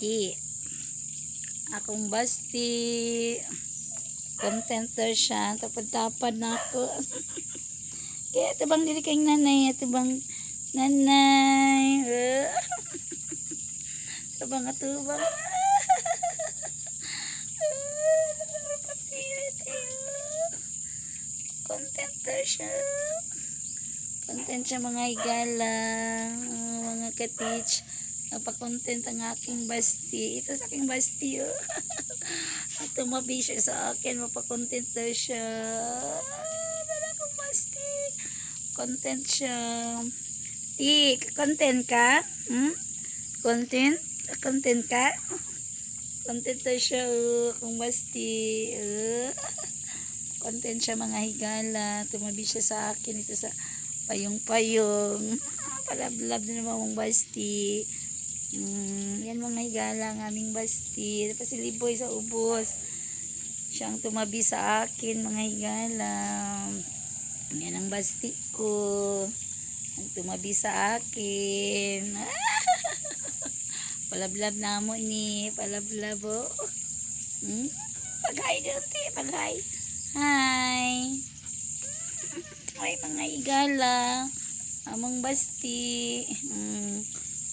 Ki. Akong basti. Contenter siya. Tapad-tapad na ako. Kaya tabang dili kay nanay. Tabang nanay. Tabang atubang. Contenter siya. Content siya mga higala. Mga ka-teach. Napakontent ang aking basti. Ito sa aking basti. Oh. At tumabi siya sa akin. Mapakontent daw siya. Dala akong basti. Content siya. Content ka? Hmm? Content? Content ka? Content daw siya. Akong basti. Content siya mga higala. Tumabi siya sa akin. Ito sa payong-payong. Palablab na naman mong basti. Yan mga higala ng aming basti. Tapos si Liboy sa ubos. Siyang tumabi sa akin mga higala. Yan ang basti ko. Ang tumabi sa akin. Palablab na mo ni. Palablab o. Paghay dito. Paghay. Hi. Ay mga higala. Amang basti.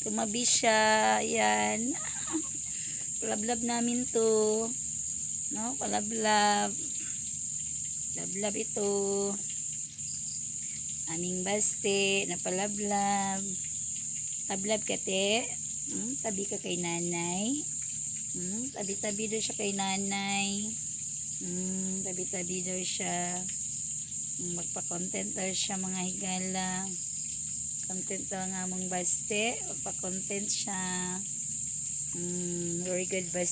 Tumabi siya. Yan. Palablab namin to. No? Palablab. Palablab ito. Aming basti. Napalablab. Tablab ka te. Tabi ka kay nanay. Tabi-tabi daw siya kay nanay. Tabi-tabi daw siya. Magpa-content daw siya mga higala. Content daw ang among basti. Magpa-content siya. Very good basti.